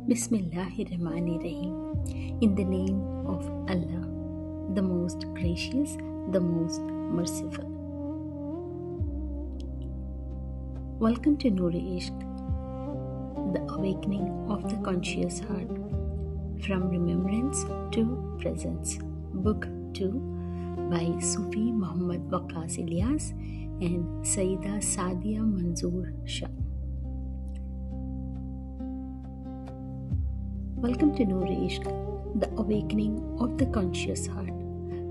Bismillahirrahmanirrahim. In the name of Allah, the most gracious, the most merciful. Welcome to Noor, Ishq, the awakening of the conscious heart. From Remembrance to Presence. Book 2 by Sufi Muhammad Waqas Ilyas and Sayyida Sadia Manzoor Shah. Welcome to Noor Ishq, the awakening of the conscious heart,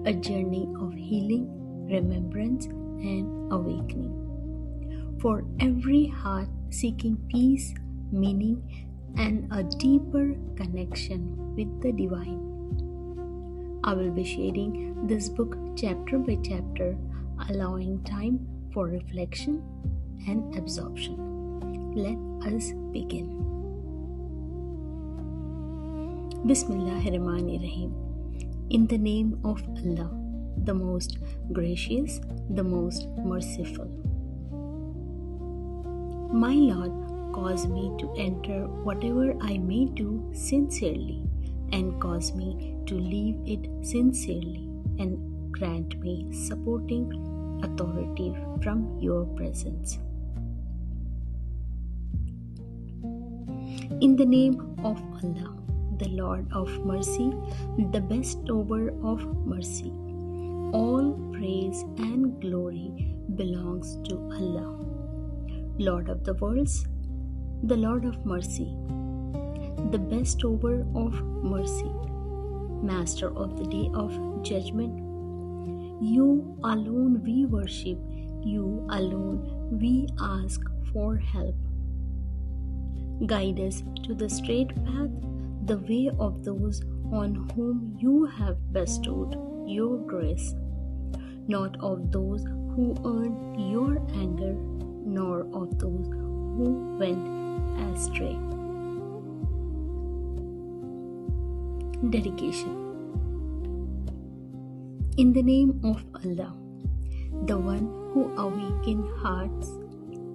a journey of healing, remembrance, and awakening. For every heart seeking peace, meaning, and a deeper connection with the divine. I will be sharing this book chapter by chapter, allowing time for reflection and absorption. Let us begin. Bismillahirrahmanirrahim. In the name of Allah, the most gracious, the most merciful. My Lord, cause me to enter whatever I may do sincerely, and cause me to leave it sincerely, and grant me supporting authority from your presence. In the name of Allah, the Lord of mercy, the bestower of mercy. All praise and glory belongs to Allah, Lord of the worlds, the Lord of mercy, the bestower of mercy, Master of the day of judgment. You alone we worship, you alone we ask for help. Guide us to the straight path, the way of those on whom you have bestowed your grace, not of those who earned your anger, nor of those who went astray. Dedication. In the name of Allah, the one who awakens hearts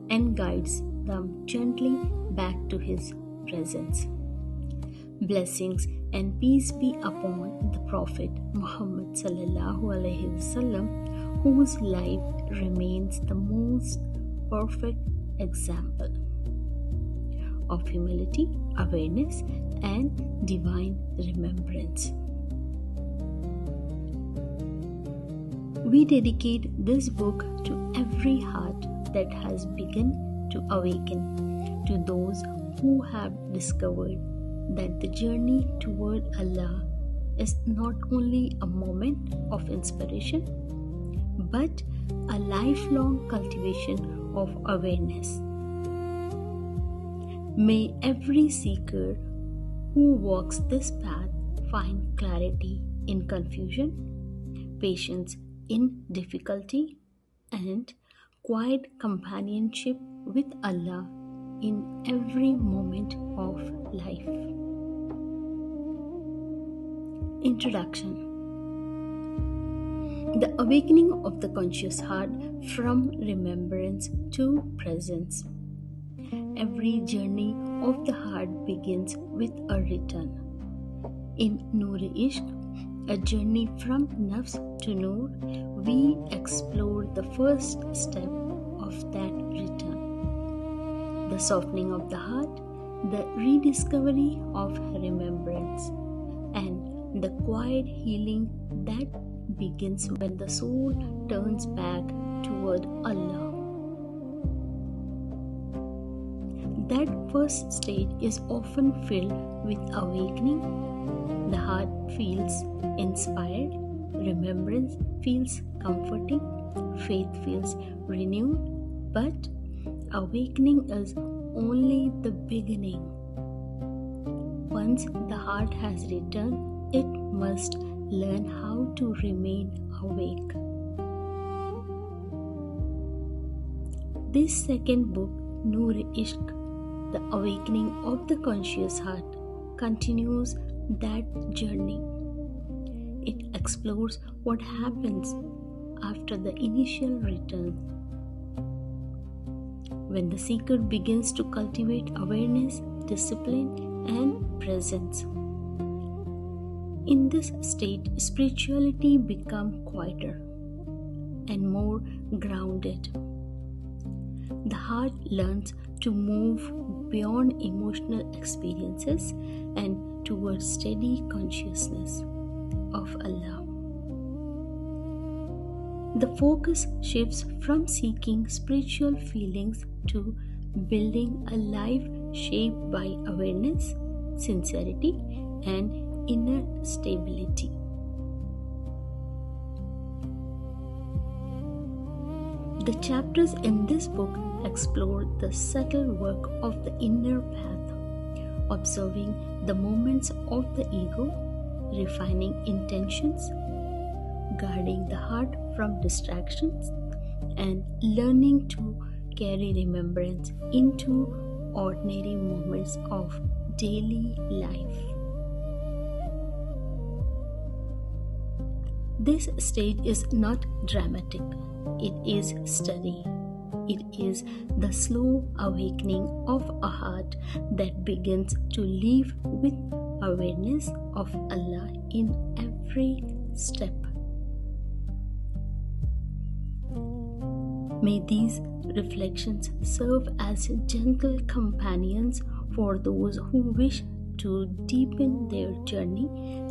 and guides them gently back to His presence. Blessings and peace be upon the Prophet Muhammad sallallahu alaihi wasallam, whose life remains the most perfect example of humility, awareness, and divine remembrance. We dedicate this book to every heart that has begun to awaken, to those who have discovered that the journey toward Allah is not only a moment of inspiration, but a lifelong cultivation of awareness. May every seeker who walks this path find clarity in confusion, patience in difficulty, and quiet companionship with Allah in every moment of life. Introduction. The awakening of the conscious heart from remembrance to presence. Every journey of the heart begins with a return. In Noor Ishq, a journey from nafs to Noor, we explore the first step of that return. The softening of the heart, the rediscovery of remembrance, and the quiet healing that begins when the soul turns back toward Allah. That first stage is often filled with awakening. The heart feels inspired, remembrance feels comforting, faith feels renewed, but awakening is only the beginning. Once the heart has returned, it must learn how to remain awake. This second book, Noor Ishq, the awakening of the conscious heart, continues that journey. It explores what happens after the initial return. When the seeker begins to cultivate awareness, discipline, and presence. In this state, spirituality becomes quieter and more grounded. The heart learns to move beyond emotional experiences and towards steady consciousness of Allah. The focus shifts from seeking spiritual feelings to building a life shaped by awareness, sincerity, and inner stability. The chapters in this book explore the subtle work of the inner path, observing the movements of the ego, refining intentions, guarding the heart from distractions, and learning to carry remembrance into ordinary moments of daily life. This stage is not dramatic, it is steady. It is the slow awakening of a heart that begins to live with awareness of Allah in every step. May these reflections serve as gentle companions for those who wish to deepen their journey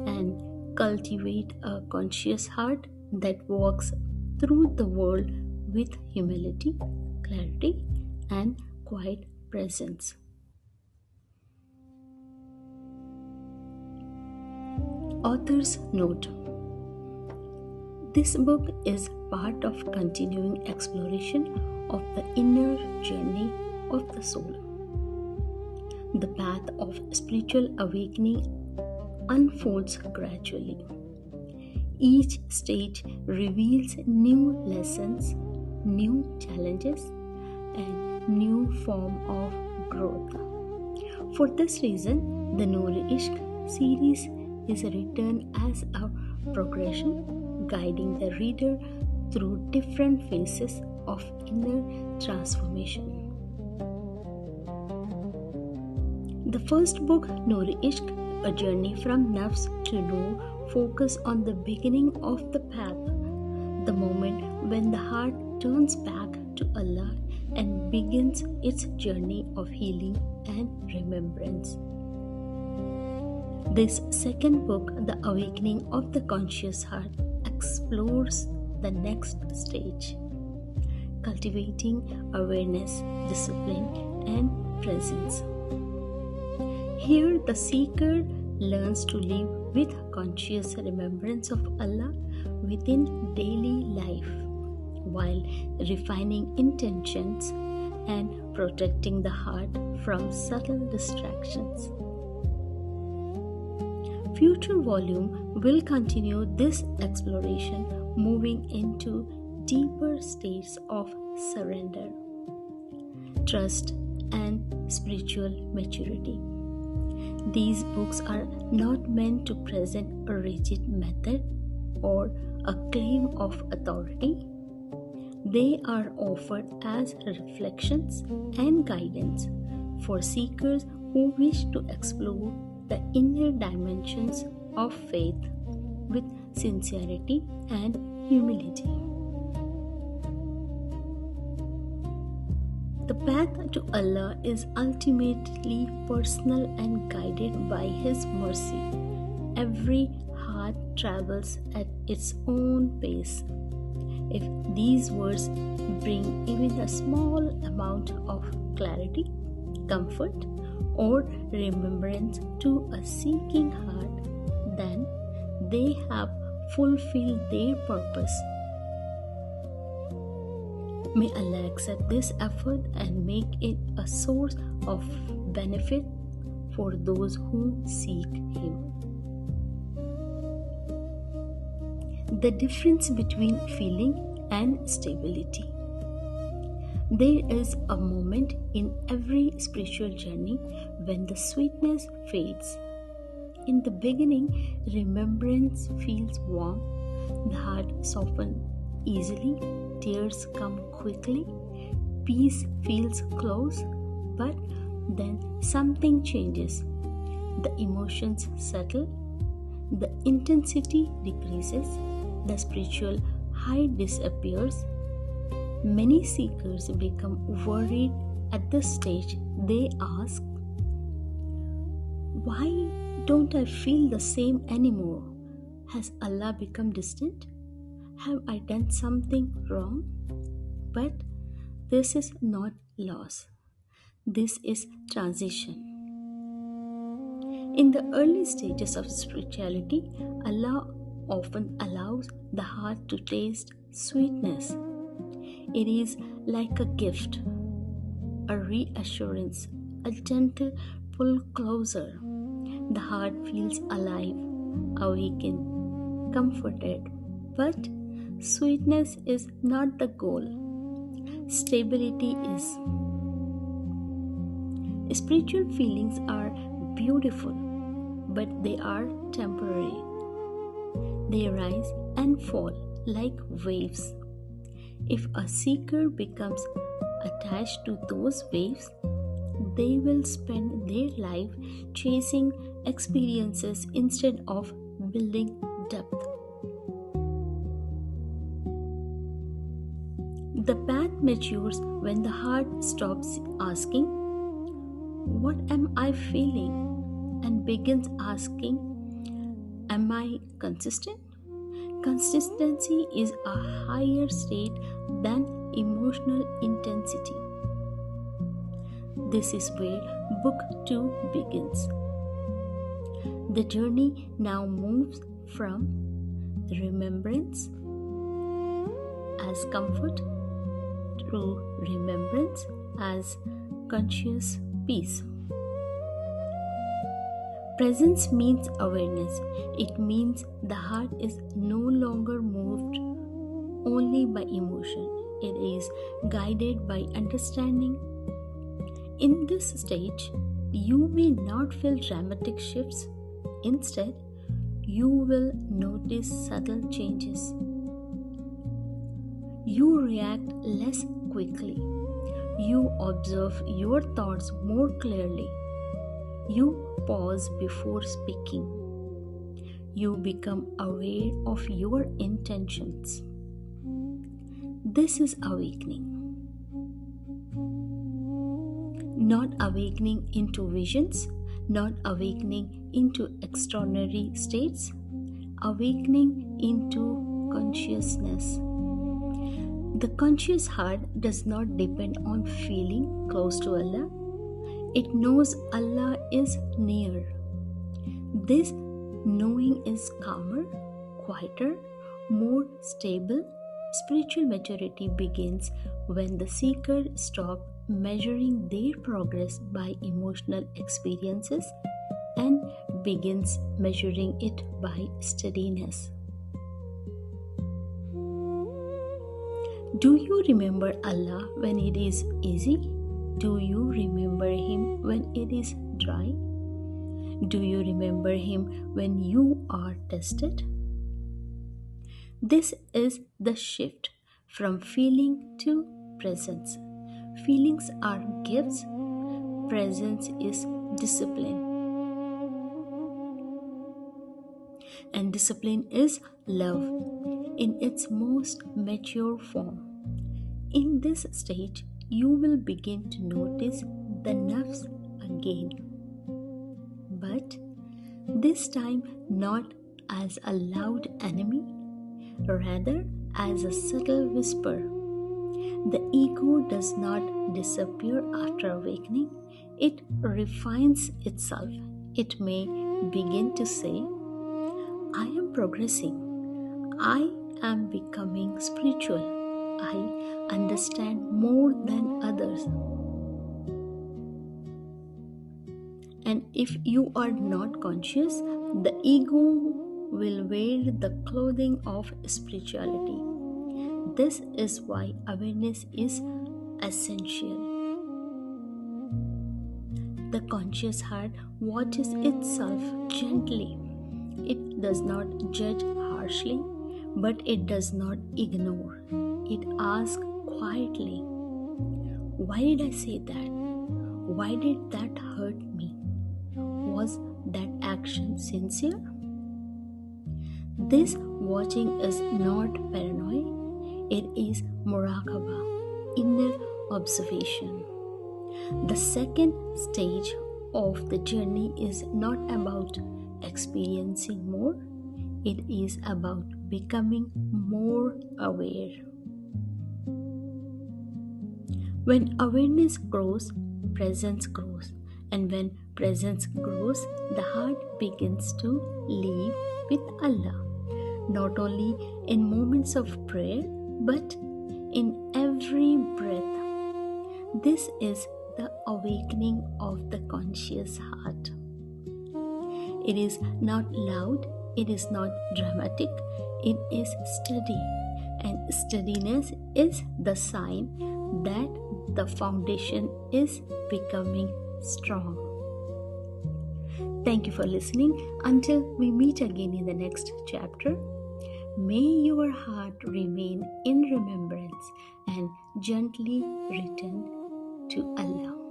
and cultivate a conscious heart that walks through the world with humility, clarity, and quiet presence. Author's note: this book is part of continuing exploration of the inner journey of the soul. The path of spiritual awakening unfolds gradually. Each stage reveals new lessons, new challenges, and new form of growth. For this reason, the Noor Ishq series is written as a progression, guiding the reader through different phases of inner transformation. The first book, Noor Ishq, A Journey from Nafs to Noor, focus on the beginning of the path, the moment when the heart turns back to Allah and begins its journey of healing and remembrance. This second book, The Awakening of the Conscious Heart, explores the next stage, cultivating awareness, discipline, and presence. Here, the seeker learns to live with conscious remembrance of Allah within daily life, while refining intentions and protecting the heart from subtle distractions. Future volume will continue this exploration, moving into deeper states of surrender, trust, and spiritual maturity. These books are not meant to present a rigid method or a claim of authority. They are offered as reflections and guidance for seekers who wish to explore the inner dimensions of faith with sincerity and humility. The path to Allah is ultimately personal and guided by His mercy. Every heart travels at its own pace. If these words bring even a small amount of clarity, comfort, or remembrance to a seeking heart, then they have fulfilled their purpose. May Allah accept this effort and make it a source of benefit for those who seek Him. The difference between feeling and stability. There is a moment in every spiritual journey when the sweetness fades. In the beginning, remembrance feels warm, the heart softens easily, tears come quickly, peace feels close, but then something changes. the emotions settle, the intensity decreases, the spiritual high disappears. Many seekers become worried at this stage. They ask, why don't I feel the same anymore? Has Allah become distant? Have I done something wrong? But this is not loss. This is transition. In the early stages of spirituality, Allah often allows the heart to taste sweetness. It is like a gift, a reassurance, a gentle pull closer. The heart feels alive, awakened, comforted. But sweetness is not the goal. Stability is. Spiritual feelings are beautiful, but they are temporary. They rise and fall like waves. If a seeker becomes attached to those waves, they will spend their life chasing experiences instead of building depth. The path matures when the heart stops asking, what am I feeling? And begins asking, am I consistent? Consistency is a higher state than emotional intensity. This is where Book 2 begins. The journey now moves from remembrance as comfort to remembrance as conscious peace. Presence means awareness. It means the heart is no longer moved only by emotion. It is guided by understanding. In this stage, you may not feel dramatic shifts. Instead, you will notice subtle changes. You react less quickly. You observe your thoughts more clearly. You pause before speaking. You become aware of your intentions. This is awakening. Not awakening into visions, not awakening into extraordinary states, awakening into consciousness. The conscious heart does not depend on feeling close to Allah. It knows Allah is near. This knowing is calmer, quieter, more stable. Spiritual maturity begins when the seeker stops measuring their progress by emotional experiences and begins measuring it by steadiness. Do you remember Allah when it is easy? Do you remember Him when it is dry? Do you remember Him when you are tested? This is the shift from feeling to presence. Feelings are gifts, presence is discipline. And discipline is love in its most mature form. In this stage, you will begin to notice the nafs again. But this time not as a loud enemy, rather as a subtle whisper. The ego does not disappear after awakening, it refines itself. It may begin to say, I am progressing, I am becoming spiritual, I understand more than others. And if you are not conscious, the ego will wear the clothing of spirituality. This is why awareness is essential. The conscious heart watches itself gently. It does not judge harshly, but it does not ignore. It asks quietly, why did I say that? Why did that hurt me? Was that action sincere? This watching is not paranoia, it is muraqabah, inner observation. The second stage of the journey is not about experiencing more, it is about becoming more aware. When awareness grows, presence grows. And when presence grows, the heart begins to live with Allah. Not only in moments of prayer, but in every breath. This is the awakening of the conscious heart. It is not loud, it is not dramatic, it is steady. And steadiness is the sign that the foundation is becoming strong. Thank you for listening. Until we meet again in the next chapter, may your heart remain in remembrance and gently return to Allah.